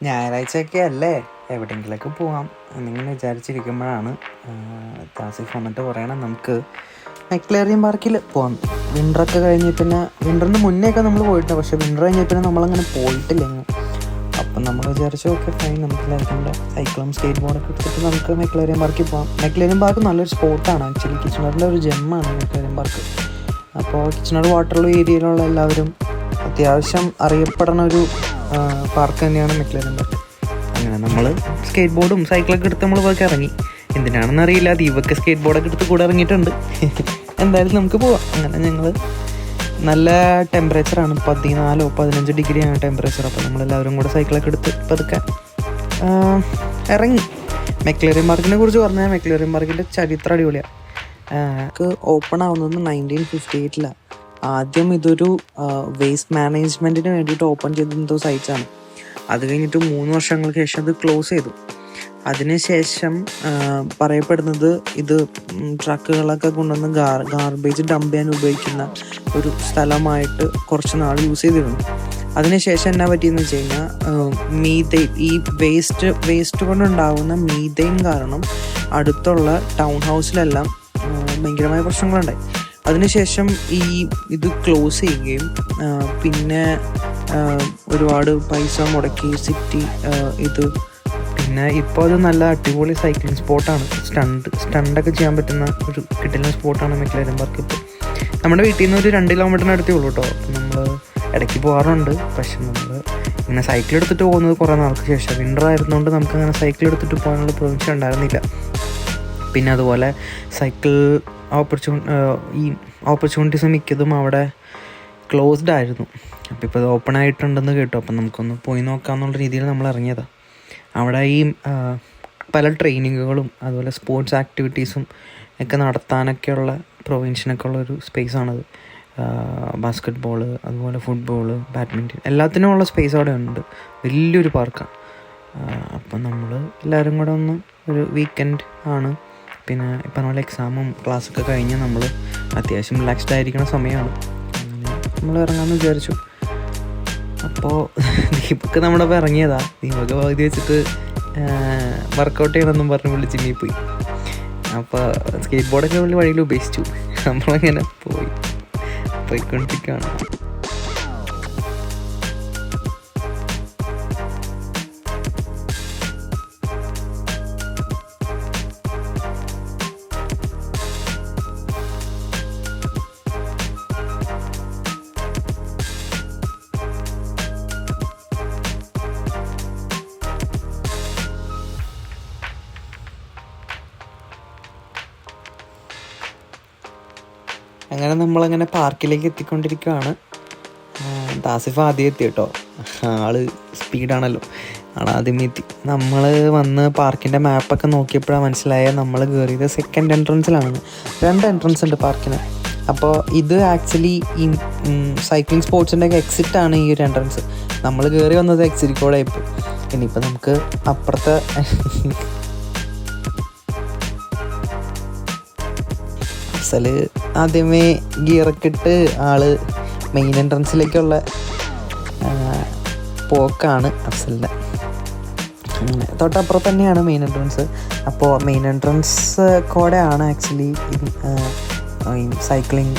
ഞായറാഴ്ചയൊക്കെ അല്ലേ, എവിടെയെങ്കിലൊക്കെ പോവാം എന്നിങ്ങനെ വിചാരിച്ചിരിക്കുമ്പോഴാണ് താസിഫ് വന്നിട്ട് പറയണം നമുക്ക് മെക്ലേറിയൻ പാർക്കിൽ പോകാം. വിൻ്ററൊക്കെ കഴിഞ്ഞ് പിന്നെ വിൻ്ററിന് മുന്നേ ഒക്കെ നമ്മൾ പോയിട്ടുണ്ട്, പക്ഷേ വിൻ്റർ കഴിഞ്ഞ് പിന്നെ നമ്മളങ്ങനെ പോയിട്ടില്ല എങ്ങും. അപ്പം നമ്മൾ വിചാരിച്ചു ഓക്കെ ഫൈൻ, നമുക്ക് ലൈക്കിൻ്റെ സൈക്കിളും സ്കേറ്റ് ബോർഡൊക്കെ എടുത്തിട്ട് നമുക്ക് മെക്ലേറിയൻ പാർക്കിൽ പോകാം. മെക്ലേറിയൻ പാർക്ക് നല്ലൊരു സ്പോട്ടാണ് ആക്ച്വലി, കിച്ചണറിൻ്റെ ഒരു ജെമ്മാണ് മെക്ലേറിയൻ പാർക്ക്. അപ്പോൾ കിച്ചണർ വാട്ടർലൂ ഏരിയയിലുള്ള എല്ലാവരും അത്യാവശ്യം അറിയപ്പെടുന്ന ഒരു പാർക്ക് തന്നെയാണ് മെക്ലേറിയൻ പാർക്ക്. അങ്ങനെ നമ്മൾ സ്കേറ്റ് ബോർഡും സൈക്കിളൊക്കെ എടുത്ത് നമ്മൾ പോയി ഇറങ്ങി. എന്തിനാണെന്ന് അറിയില്ല, ദീപൊക്കെ സ്കേറ്റ് ബോർഡൊക്കെ എടുത്ത് കൂടെ ഇറങ്ങിയിട്ടുണ്ട്. എന്തായാലും നമുക്ക് പോവാം. അങ്ങനെ ഞങ്ങൾ നല്ല ടെമ്പറേച്ചറാണ്, 14-15 ഡിഗ്രിയാണ് ടെമ്പറേച്ചർ. അപ്പോൾ നമ്മളെല്ലാവരും കൂടെ സൈക്കിളൊക്കെ എടുത്ത് പതുക്കെ ഇറങ്ങി. മെക്ലേറിയൻ പാർക്കിനെ കുറിച്ച് പറഞ്ഞാൽ മെക്ലേറിയൻ പാർക്കിൻ്റെ ചരിത്രം അടിപൊളിയാണ്. ഓപ്പൺ ആവുന്നത് 1958 ആദ്യം ഇതൊരു വേസ്റ്റ് മാനേജ്മെൻറ്റിന് വേണ്ടിയിട്ട് ഓപ്പൺ ചെയ്ത എന്തോ സൈറ്റ്സാണ്. അത് കഴിഞ്ഞിട്ട് 3 വർഷങ്ങൾക്ക് ശേഷം അത് ക്ലോസ് ചെയ്തു. അതിനുശേഷം പറയപ്പെടുന്നത് ഇത് ട്രക്കുകളൊക്കെ കൊണ്ടുവന്ന് ഗാർബേജ് ഡംപ് ചെയ്യാൻ ഉപയോഗിക്കുന്ന ഒരു സ്ഥലമായിട്ട് കുറച്ച് നാൾ യൂസ് ചെയ്തിരുന്നു. അതിനുശേഷം എന്നാ പറ്റിയെന്ന് വെച്ച് കഴിഞ്ഞാൽ മീതെയിൻ, ഈ വേസ്റ്റ് കൊണ്ടുണ്ടാകുന്ന മീതെയിൻ കാരണം അടുത്തുള്ള ടൗൺ ഹൗസിലെല്ലാം ഭയങ്കരമായ പ്രശ്നങ്ങളുണ്ടായി. അതിനുശേഷം ഇത് ക്ലോസ് ചെയ്യുകയും പിന്നെ ഒരുപാട് പൈസ മുടക്കി സിറ്റി ഇത്, പിന്നെ ഇപ്പോൾ അത് നല്ല അടിപൊളി സൈക്ലിംഗ് സ്പോട്ടാണ്. സ്റ്റണ്ടൊക്കെ ചെയ്യാൻ പറ്റുന്ന ഒരു കിട്ടുന്ന സ്പോട്ടാണ് മെക്ലേറിയൻ പാർക്ക്. ഇപ്പോൾ നമ്മുടെ വീട്ടിൽ നിന്ന് ഒരു 2 കിലോമീറ്ററിന് അടുത്തേ ഉള്ളൂ കേട്ടോ. അപ്പം നമ്മൾ ഇടയ്ക്ക് പോകാറുണ്ട്. പക്ഷെ നമ്മൾ ഇങ്ങനെ സൈക്കിൾ എടുത്തിട്ട് പോകുന്നത് കുറേ നാൾക്ക് ശേഷം. വിൻ്റർ ആയിരുന്നുകൊണ്ട് നമുക്കങ്ങനെ സൈക്കിൾ എടുത്തിട്ട് പോകാനുള്ള പ്രൊവിഷൻ ഉണ്ടായിരുന്നില്ല. പിന്നെ അതുപോലെ സൈക്കിൾ ഈ ഓപ്പർച്യൂണിറ്റീസ് മിക്കതും അവിടെ ക്ലോസ്ഡ് ആയിരുന്നു. അപ്പോൾ ഇപ്പോൾ അത് ഓപ്പൺ ആയിട്ടുണ്ടെന്ന് കേട്ടു. അപ്പം നമുക്കൊന്ന് പോയി നോക്കാമെന്നുള്ള രീതിയിൽ നമ്മൾ ഇറങ്ങിയതാണ്. അവിടെ ഈ പല ട്രെയിനിങ്ങുകളും അതുപോലെ സ്പോർട്സ് ആക്ടിവിറ്റീസും ഒക്കെ നടത്താനൊക്കെയുള്ള പ്രൊവിൻഷനൊക്കെ ഉള്ളൊരു സ്പേസാണത്. ബാസ്കറ്റ് ബോള്, അതുപോലെ ഫുട്ബോള്, ബാഡ്മിൻ്റൺ, എല്ലാത്തിനും ഉള്ള സ്പേസ് അവിടെ ഉണ്ട്. വലിയൊരു പാർക്കാണ്. അപ്പം നമ്മൾ എല്ലാവരും കൂടെ ഒന്ന് ഒരു വീക്കെൻഡ് ആണ്, പിന്നെ ഇപ്പം നമ്മൾ എക്സാമും ക്ലാസ്സൊക്കെ കഴിഞ്ഞ് നമ്മൾ അത്യാവശ്യം റിലാക്സ്ഡ് ആയിരിക്കുന്ന സമയമാണ്. അങ്ങനെ നമ്മൾ ഇറങ്ങാമെന്ന് വിചാരിച്ചു. അപ്പോൾ ദീപക്ക് നമ്മുടെ ഇപ്പോൾ ഇറങ്ങിയതാണ്. ദീപക്ക് പകുതി വെച്ചിട്ട് വർക്കൗട്ട് ചെയ്യണമെന്നും പറഞ്ഞ് പുള്ളി ജിമ്മിൽ പോയി. അപ്പോൾ സ്കേറ്റ് ബോർഡൊക്കെ പുള്ളി വഴിയിൽ ഉപേക്ഷിച്ചു. നമ്മളങ്ങനെ പോയിക്കൊണ്ടിരിക്കുകയാണ്. അങ്ങനെ നമ്മളങ്ങനെ പാർക്കിലേക്ക് എത്തിക്കൊണ്ടിരിക്കുകയാണ്. താസിഫ് ആദ്യം എത്തി കേട്ടോ. ആള് സ്പീഡാണല്ലോ, ആദ്യമേ എത്തി. നമ്മൾ വന്ന് പാർക്കിൻ്റെ മാപ്പൊക്കെ നോക്കിയപ്പോഴാണ് മനസ്സിലായത് നമ്മൾ കയറിയത് സെക്കൻഡ് എൻട്രൻസിലാണ്. 2 എൻട്രൻസ് ഉണ്ട് പാർക്കിന്. അപ്പോൾ ഇത് ആക്ച്വലി ഈ സൈക്ലിംഗ് സ്പോർട്സിൻ്റെ ഒക്കെ എക്സിറ്റാണ് ഈ ഒരു എൻട്രൻസ്. നമ്മൾ കയറി വന്നത് എക്സിറ്റ് കോഡായിപ്പോൾ. ഇനിയിപ്പോൾ നമുക്ക് അപ്പുറത്തെ ആദ്യമേ ഗിയറൊക്കെ ഇട്ട് ആള് മെയിൻ എൻട്രൻസിലേക്കുള്ള പോക്കാണ് അഫ്സലിൻ്റെ. അങ്ങനെ തൊട്ടപ്പുറത്ത് തന്നെയാണ് മെയിൻ എൻട്രൻസ്. അപ്പോൾ മെയിൻ എൻട്രൻസ് കൂടെ ആണ് ആക്ച്വലി സൈക്ലിംഗ്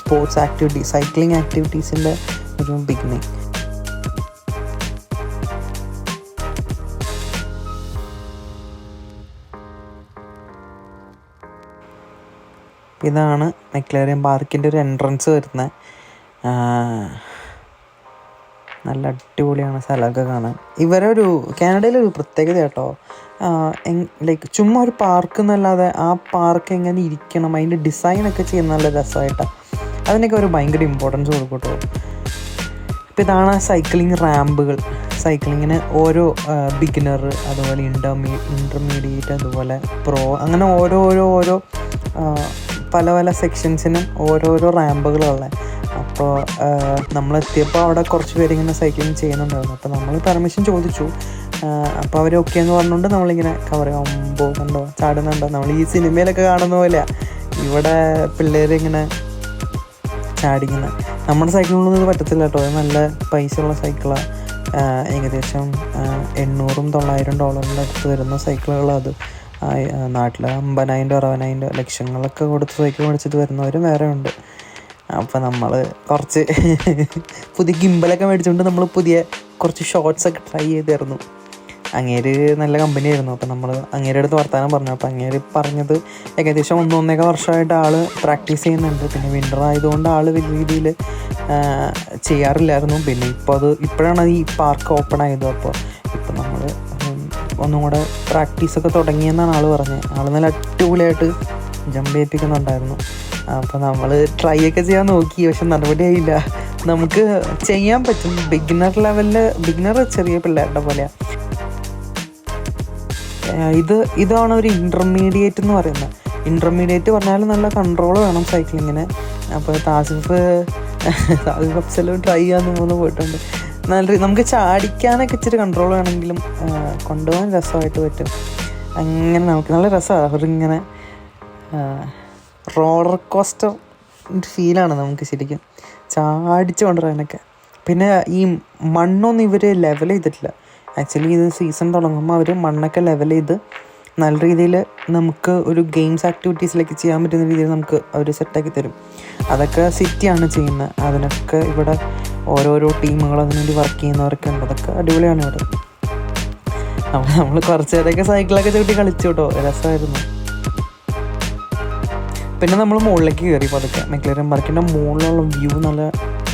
സ്പോർട്സ് സൈക്ലിംഗ് ആക്ടിവിറ്റീസിൻ്റെ ഒരു ബിഗിനിങ്. ഇതാണ് മെക്ലേറിയൻ പാർക്കിൻ്റെ ഒരു എൻട്രൻസ് വരുന്നത്. നല്ല അടിപൊളിയാണ് സ്ഥലമൊക്കെ കാണാൻ. കാനഡയിലൊരു പ്രത്യേകത കേട്ടോ, ലൈക്ക് ചുമ്മാ ഒരു പാർക്ക് എന്നല്ലാതെ ആ പാർക്ക് എങ്ങനെ ഇരിക്കണം, അതിൻ്റെ ഡിസൈനൊക്കെ ചെയ്യുന്ന നല്ല രസമായിട്ടാണ്. അതിനൊക്കെ ഒരു ഭയങ്കര ഇമ്പോർട്ടൻസ് കൊടുക്കും കേട്ടോ. ഇപ്പോൾ ഇതാണ് സൈക്ലിംഗ് റാമ്പുകൾ. സൈക്ലിങ്ങിന് ഓരോ ബിഗിനർ, അതുപോലെ ഇൻ്റർമീഡിയറ്റ്, അതുപോലെ പ്രോ, അങ്ങനെ ഓരോ പല സെക്ഷൻസിനും ഓരോരോ റാമ്പുകളുള്ളത്. അപ്പോൾ നമ്മളെത്തിയപ്പോൾ അവിടെ കുറച്ച് പേരിങ്ങനെ സൈക്ലിങ് ചെയ്യുന്നുണ്ടായിരുന്നു. അപ്പോൾ നമ്മൾ പെർമിഷൻ ചോദിച്ചു. അപ്പോൾ അവർ ഓക്കെ എന്ന് പറഞ്ഞുകൊണ്ട് നമ്മളിങ്ങനെ കവർ ചെയ്യുമ്പോൾ കണ്ടോ ചാടുന്നുണ്ടോ, നമ്മൾ ഈ സിനിമയിലൊക്കെ കാണുന്ന പോലെയാണ് ഇവിടെ പിള്ളേരിങ്ങനെ ചാടിക്കുന്നത്. നമ്മുടെ സൈക്കിളിനൊന്നും ഇത് പറ്റത്തില്ല കേട്ടോ. അത് നല്ല പൈസയുള്ള സൈക്കിളാണ്. ഏകദേശം $800-900 അടുത്ത് വരുന്ന സൈക്കിളുകൾ. അത് നാട്ടിൽ 50,000 ലക്ഷങ്ങളൊക്കെ കൊടുത്ത് സൈക്കിൾ മേടിച്ചിട്ട് വരുന്നവരും വേറെ ഉണ്ട്. അപ്പോൾ നമ്മൾ കുറച്ച് പുതിയ ഗിംബലൊക്കെ മേടിച്ചുകൊണ്ട് നമ്മൾ പുതിയ കുറച്ച് ഷോർട്സൊക്കെ ട്രൈ ചെയ്തായിരുന്നു. അങ്ങേര് നല്ല കമ്പനിയായിരുന്നു. അപ്പോൾ നമ്മൾ അങ്ങേരുടെ അടുത്ത് വർത്താനം പറഞ്ഞു. അപ്പോൾ അങ്ങേര് പറഞ്ഞത് ഏകദേശം 1-1.5 വർഷമായിട്ട് ആൾ പ്രാക്ടീസ് ചെയ്യുന്നുണ്ട്. പിന്നെ വിൻ്റർ ആയതുകൊണ്ട് ആൾ വലിയ രീതിയിൽ ചെയ്യാറില്ലായിരുന്നു. പിന്നെ ഇപ്പോഴാണ് ഈ പാർക്ക് ഓപ്പൺ ആയത്. അപ്പോൾ ഇപ്പം നമ്മൾ ഒന്നും കൂടെ പ്രാക്ടീസൊക്കെ തുടങ്ങിയെന്നാണ് ആൾ പറഞ്ഞത്. ആൾ നല്ല അടിപൊളിയായിട്ട് ജമ്പ് ചെയ്യിപ്പിക്കുന്നുണ്ടായിരുന്നു. അപ്പോൾ നമ്മൾ ട്രൈ ഒക്കെ ചെയ്യാൻ നോക്കി, പക്ഷെ നടപടിയായില്ല. നമുക്ക് ചെയ്യാൻ പറ്റും. ബിഗിനർ ചെറിയ പിള്ളേരുടെ പോലെയാണ്. ഇതാണ് ഒരു ഇൻ്റർമീഡിയറ്റ് എന്ന് പറയുന്നത്. ഇൻ്റർമീഡിയറ്റ് പറഞ്ഞാൽ നല്ല കൺട്രോൾ വേണം സൈക്ലിങ്ങിന്. അപ്പോൾ താസിഫ് അഫ്സലും ട്രൈ ചെയ്യാൻ പോയിട്ടുണ്ട്. നമുക്ക് ചാടിക്കാനൊക്കെ ഇച്ചിരി കൺട്രോൾ വേണമെങ്കിലും കൊണ്ടുപോകാൻ രസമായിട്ട് പറ്റും. അങ്ങനെ നമുക്ക് നല്ല രസമാണ്. അവരിങ്ങനെ റോളർ കോസ്റ്റർ ഫീലാണ് നമുക്ക് ശരിക്കും ചാടിച്ച് കൊണ്ടുവരാനൊക്കെ. പിന്നെ ഈ മണ്ണൊന്നും ഇവർ ലെവൽ ചെയ്തിട്ടില്ല. ആക്ച്വലി ഇത് സീസൺ തുടങ്ങുമ്പോൾ അവർ മണ്ണൊക്കെ ലെവൽ ചെയ്ത് നല്ല രീതിയിൽ നമുക്ക് ഒരു ഗെയിംസ് ആക്ടിവിറ്റീസിലേക്ക് ചെയ്യാൻ പറ്റുന്ന രീതിയിൽ നമുക്ക് അവർ സെറ്റാക്കി തരും. അതൊക്കെ സിറ്റിയാണ് ചെയ്യുന്നത്. അതിനൊക്കെ ഇവിടെ ഓരോരോ ടീമുകൾ അതിനുവേണ്ടി വർക്ക് ചെയ്യുന്നവരൊക്കെ ഉണ്ട്. അതൊക്കെ അടിപൊളിയാണ് ഇവിടെ. അപ്പോൾ നമ്മൾ കുറച്ച് നേരമൊക്കെ സൈക്കിളൊക്കെ ചവിട്ടി കളിച്ചു കേട്ടോ, രസമായിരുന്നു. പിന്നെ നമ്മൾ മുകളിലേക്ക് കയറി. പതുക്കെ മെക്ലറിൻ പാർക്കിൻ്റെ മുകളിലുള്ള വ്യൂ നല്ല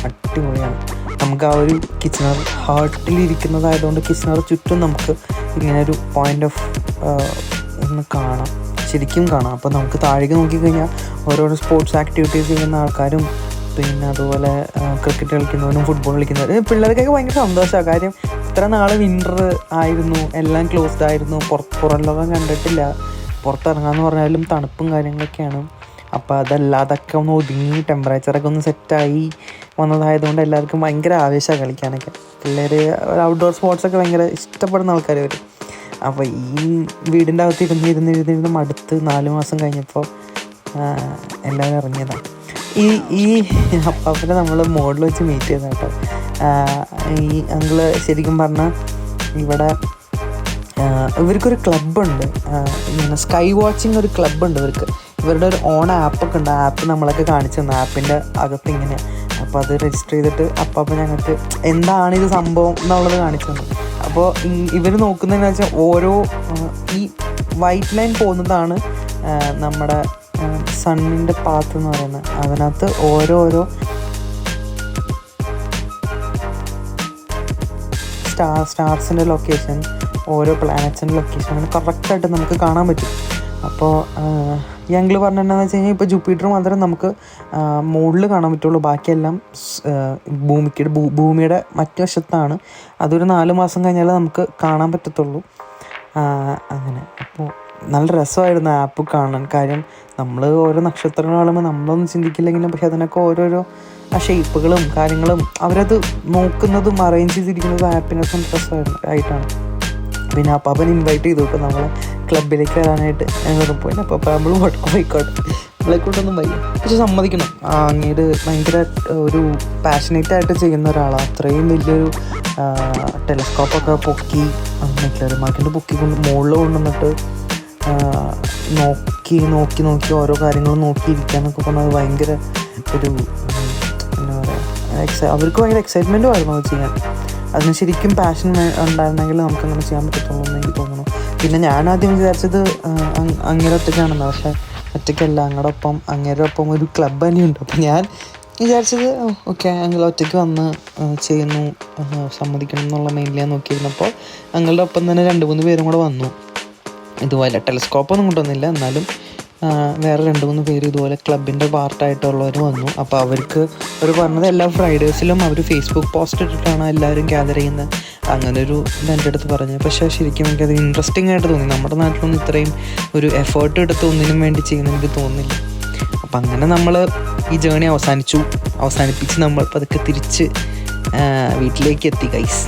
അടിപൊളിയാണ്. നമുക്ക് ആ ഒരു കിച്ചണർ ഹാർട്ടിലിരിക്കുന്നതായതുകൊണ്ട് കിച്ചണർ ചുറ്റും നമുക്ക് ഇങ്ങനെ ഒരു പോയിൻ്റ് ഓഫ് ഒന്ന് കാണാം, ശരിക്കും കാണാം. അപ്പോൾ നമുക്ക് താഴേക്ക് നോക്കിക്കഴിഞ്ഞാൽ ഓരോരോ സ്പോർട്സ് ആക്ടിവിറ്റീസ് ചെയ്യുന്ന ആൾക്കാരും, പിന്നെ അതുപോലെ ക്രിക്കറ്റ് കളിക്കുന്നവരും ഫുട്ബോൾ കളിക്കുന്നവരും, പിള്ളേർക്കൊക്കെ ഭയങ്കര സന്തോഷമാണ്. കാര്യം ഇത്ര നാൾ വിൻ്റർ ആയിരുന്നു, എല്ലാം ക്ലോസ്ഡ് ആയിരുന്നു, പുറം ലോകം കണ്ടിട്ടില്ല. പുറത്തിറങ്ങാമെന്ന് പറഞ്ഞാലും തണുപ്പും കാര്യങ്ങളൊക്കെയാണ്. അപ്പോൾ അതൊക്കെ ഒന്ന് ഒതുങ്ങി ടെമ്പറേച്ചറൊക്കെ ഒന്ന് സെറ്റായി വന്നതായതുകൊണ്ട് എല്ലാവർക്കും ഭയങ്കര ആവേശമാണ് കളിക്കാനൊക്കെ. പിള്ളേർ ഔട്ട്ഡോർ സ്പോർട്സൊക്കെ ഭയങ്കര ഇഷ്ടപ്പെടുന്ന ആൾക്കാർ വരും. അപ്പോൾ ഈ വീടിൻ്റെ അകത്ത് ഇരുന്ന് മടുത്ത് 4 മാസം കഴിഞ്ഞപ്പോൾ എല്ലാവരും ഇറങ്ങിയതാണ്. ഈ അപ്പാപ്പനെ നമ്മൾ മോഡിൽ വെച്ച് മീറ്റ് ചെയ്ത കേട്ടോ. ഈ അങ്കിള് ശരിക്കും പറഞ്ഞാൽ ഇവിടെ ഇവർക്കൊരു ക്ലബ്ബുണ്ട്, ഇങ്ങനെ സ്കൈ വാച്ചിങ് ഒരു ക്ലബ്ബുണ്ട് ഇവർക്ക്. ഇവരുടെ ഒരു ഓൺ ആപ്പൊക്കെ ഉണ്ട്. ആപ്പ് നമ്മളൊക്കെ കാണിച്ചു തന്നു. ആപ്പിൻ്റെ അകത്ത് ഇങ്ങനെ. അപ്പോൾ അത് രജിസ്റ്റർ ചെയ്തിട്ട് അപ്പം ഞങ്ങൾക്ക് എന്താണ് ഇത് സംഭവം എന്നുള്ളത് കാണിച്ചു തന്നു. അപ്പോൾ ഇവർ നോക്കുന്നതെന്ന് വെച്ചാൽ ഓരോ ഈ വൈറ്റ് ലൈൻ പോകുന്നതാണ് നമ്മുടെ സണ്ണിൻ്റെ പാത്ത് എന്ന് പറയുന്നത്. അതിനകത്ത് ഓരോരോ സ്റ്റാർസിൻ്റെ ലൊക്കേഷൻ, ഓരോ പ്ലാനറ്റ്സിൻ്റെ ലൊക്കേഷൻ അങ്ങനെ കറക്റ്റായിട്ട് നമുക്ക് കാണാൻ പറ്റും. അപ്പോൾ ഞങ്ങൾ പറഞ്ഞിട്ടുണ്ടെന്ന് വെച്ച് കഴിഞ്ഞാൽ ഇപ്പോൾ ജൂപ്പിറ്റർ മാത്രമേ നമുക്ക് മുകളിൽ കാണാൻ പറ്റുള്ളൂ. ബാക്കിയെല്ലാം ഭൂമിയുടെ മറ്റു വശത്താണ്. അതൊരു 4 മാസം കഴിഞ്ഞാലേ നമുക്ക് കാണാൻ പറ്റത്തുള്ളൂ. അങ്ങനെ അപ്പോൾ നല്ല രസമായിരുന്നു ആപ്പ് കാണാൻ. കാര്യം നമ്മൾ ഓരോ നക്ഷത്രങ്ങൾ കാണുമ്പോൾ നമ്മളൊന്നും ചിന്തിക്കില്ലെങ്കിലും പക്ഷെ അതിനൊക്കെ ഓരോരോ ആ ഷേപ്പുകളും കാര്യങ്ങളും അവരത് നോക്കുന്നതും അറേഞ്ച് ചെയ്തിരിക്കുന്നതും ആപ്പിനൊക്കെ രസമായിട്ടാണ്. പിന്നെ അപ്പാപ്പൻ ഇൻവൈറ്റ് ചെയ്തു കേട്ടോ നമ്മളെ ക്ലബിലേക്ക് വരാനായിട്ട്. ഞങ്ങളൊന്നും പോയി. അപ്പോൾ നമ്മൾ പോയിക്കോട്ടെ, നമ്മളെ കൊണ്ടൊന്നും വയ്യ. പക്ഷെ സമ്മതിക്കണം, അങ്ങേര് ഭയങ്കര ഒരു പാഷനേറ്റായിട്ട് ചെയ്യുന്ന ഒരാളാണ്. അത്രയും വലിയൊരു ടെലസ്കോപ്പൊക്കെ പൊക്കി മെക്ലറിൻ പാർക്കിൻ്റെ പൊക്കി മുകളിൽ കൊണ്ടുവന്നിട്ട് നോക്കി ഓരോ കാര്യങ്ങളും നോക്കിയിരിക്കാന്നൊക്കെ പറഞ്ഞാൽ അത് ഭയങ്കര ഒരു എന്താ പറയുക, അവർക്ക് ഭയങ്കര എക്സൈറ്റ്മെൻറ്റും ആയിരുന്നു അത് ചെയ്യാൻ. അതിന് ശരിക്കും പാഷൻ ഉണ്ടായിരുന്നെങ്കിൽ നമുക്കങ്ങനെ ചെയ്യാൻ പറ്റത്തുള്ളൂ എന്ന് എനിക്ക് തോന്നുന്നു. പിന്നെ ഞാൻ ആദ്യം വിചാരിച്ചത് അങ്ങേരെ ഒറ്റയ്ക്കാണെന്ന്. പക്ഷേ ഒറ്റയ്ക്കല്ല, അങ്ങേരുടെ ഒപ്പം ഒരു ക്ലബ്ബ് തന്നെയുണ്ട്. അപ്പോൾ ഞാൻ വിചാരിച്ചത് ഓക്കെ ഞങ്ങൾ ഒറ്റയ്ക്ക് വന്ന് ചെയ്യുന്നു, സമ്മതിക്കണം എന്നുള്ള മെയിൻലി ഞാൻ നോക്കിയിരുന്നപ്പോൾ ഞങ്ങളുടെ ഒപ്പം തന്നെ 2-3 പേരും കൂടെ വന്നു. ഇതുപോലെ ടെലസ്കോപ്പൊന്നും കൊണ്ടുവന്നില്ല, എന്നാലും വേറെ 2-3 പേര് ഇതുപോലെ ക്ലബിൻ്റെ പാർട്ടായിട്ടുള്ളവർ വന്നു. അപ്പോൾ അവർ പറഞ്ഞത് എല്ലാ ഫ്രൈഡേഴ്സിലും അവർ ഫേസ്ബുക്ക് പോസ്റ്റ് ഇട്ടിട്ടാണ് എല്ലാവരും ഗ്യാദർ ചെയ്യുന്നത്. അങ്ങനൊരു എൻ്റെ അടുത്ത് പറഞ്ഞു. പക്ഷേ ശരിക്കും എനിക്കത് ഇൻട്രസ്റ്റിംഗ് ആയിട്ട് തോന്നി. നമ്മുടെ നാട്ടിലൊന്നും ഇത്രയും ഒരു എഫേർട്ട് എടുത്ത് ഒന്നിനും വേണ്ടി ചെയ്യുന്ന എനിക്ക് തോന്നുന്നില്ല. അപ്പം അങ്ങനെ നമ്മൾ ഈ ജേണി അവസാനിപ്പിച്ച് നമ്മൾ പതുക്കെ തിരിച്ച് വീട്ടിലേക്ക് എത്തി ഗൈസ്.